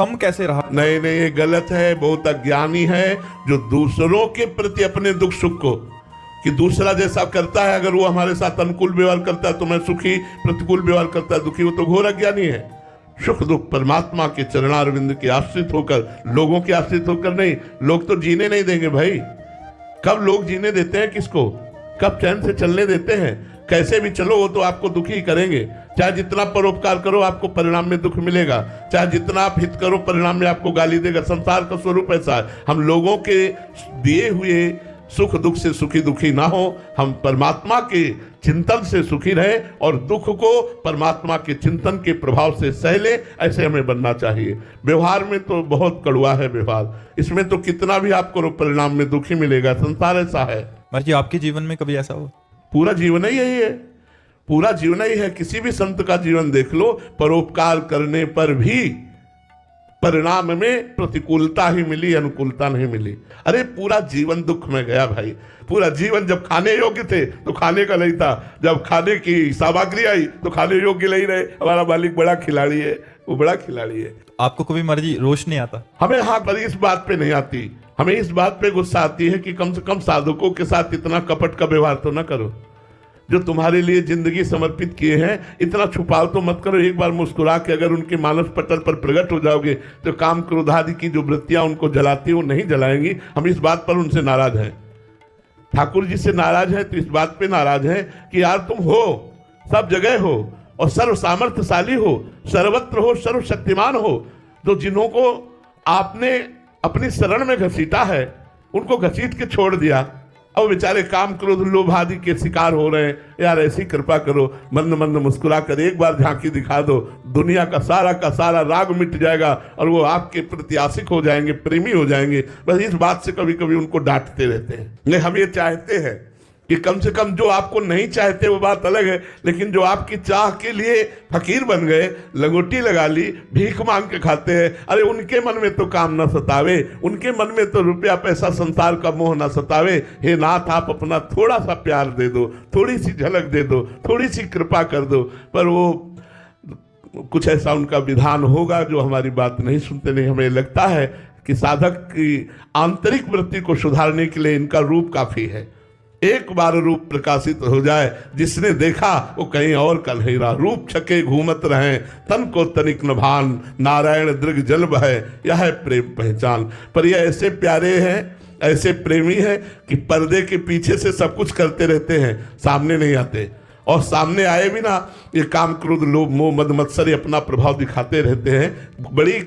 सम कैसे रहा? नहीं नहीं, ये गलत है, बहुत अज्ञानी है जो दूसरों के प्रति अपने दुख सुख को कि दूसरा जैसा करता है, अगर वो हमारे साथ अनुकूल व्यवहार करता है तो मैं सुखी, प्रतिकूल व्यवहार करता है दुखी, वो तो घोर अज्ञानी है। सुख दुख परमात्मा के चरणारविंद के आश्रित होकर, लोगों के आश्रित होकर नहीं। लोग तो जीने नहीं देंगे भाई। कब लोग जीने देते हैं किसको? कब चैन से चलने देते हैं? कैसे भी चलो वो तो आपको दुखी करेंगे। चाहे जितना परोपकार करो आपको परिणाम में दुख मिलेगा, चाहे जितना आप हित करो परिणाम में आपको गाली देगा। संसार का स्वरूप ऐसा है। हम लोगों के दिए हुए सुख दुख से सुखी दुखी ना हो, हम परमात्मा के चिंतन से सुखी रहे और दुख को परमात्मा के चिंतन के प्रभाव से सह ले, ऐसे हमें बनना चाहिए। व्यवहार में तो बहुत कड़वा है व्यवहार, इसमें तो कितना भी आप करो परिणाम में दुखी मिलेगा। संसार ऐसा है। महाराज जी, आपके जीवन में कभी ऐसा हो? पूरा जीवन ही यही है, पूरा जीवन ही है। किसी भी संत का जीवन देख लो, परोपकार करने पर भी परिणाम में प्रतिकूलता ही मिली, अनुकूलता नहीं मिली। अरे पूरा जीवन दुख में गया भाई। पूरा जीवन जब खाने योग्य थे तो खाने का नहीं था, जब खाने की सामग्री आई तो खाने योग्य नहीं रहे। हमारा मालिक बड़ा खिलाड़ी है, वो बड़ा खिलाड़ी है। आपको कभी महाराज जी रोष नहीं आता? हमें हाँ, पर इस बात पे नहीं आती। हमें इस बात पे गुस्सा आती है कि कम से कम साधकों के साथ इतना कपट का व्यवहार तो ना करो। जो तुम्हारे लिए जिंदगी समर्पित किए हैं, इतना छुपाव तो मत करो। एक बार मुस्कुरा के अगर उनके मानस पटल पर प्रकट हो जाओगे तो काम क्रोध आदि की जो वृत्तियां उनको जलाती वो नहीं जलाएंगी। हम इस बात पर उनसे नाराज हैं, ठाकुर जी से नाराज हैं। तो इस बात पे नाराज हैं कि यार तुम हो, सब जगह हो और सर्व सामर्थ्यशाली हो, सर्वत्र हो, सर्वशक्तिमान हो। तो जिन्हों को आपने अपनी शरण में घसीटा है उनको घसीट के छोड़ दिया, अब बेचारे काम क्रोध लोभ आदि के शिकार हो रहे हैं। यार ऐसी कृपा करो, मंद मंद मुस्कुरा कर एक बार झांकी दिखा दो, दुनिया का सारा राग मिट जाएगा और वो आपके प्रति आशिक हो जाएंगे, प्रेमी हो जाएंगे। बस इस बात से कभी कभी उनको डांटते रहते हैं। नहीं, हम ये चाहते हैं कि कम से कम जो आपको नहीं चाहते वो बात अलग है, लेकिन जो आपकी चाह के लिए फकीर बन गए, लंगोटी लगा ली, भीख मांग के खाते हैं, अरे उनके मन में तो काम ना सतावे, उनके मन में तो रुपया पैसा संसार का मोह ना सतावे। हे नाथ, आप अपना थोड़ा सा प्यार दे दो, थोड़ी सी झलक दे दो, थोड़ी सी कृपा कर दो। पर वो कुछ ऐसा उनका विधान होगा जो हमारी बात नहीं सुनते। नहीं, हमें लगता है कि साधक की आंतरिक वृत्ति को सुधारने के लिए इनका रूप काफी है। एक बार रूप प्रकाशित हो जाए, जिसने देखा वो कहीं और का नहीं रहा। रूप छके घूमत रहे, तन को तनिक न भान, नारायण दृग जल बहे, यह है प्रेम पहचान। पर ये ऐसे प्यारे हैं, ऐसे प्रेमी हैं कि पर्दे के पीछे से सब कुछ करते रहते हैं, सामने नहीं आते। और सामने आए भी ना, ये काम क्रोध लोभ मोह मद मत्सर अपना प्रभाव दिखाते रहते हैं। बड़ी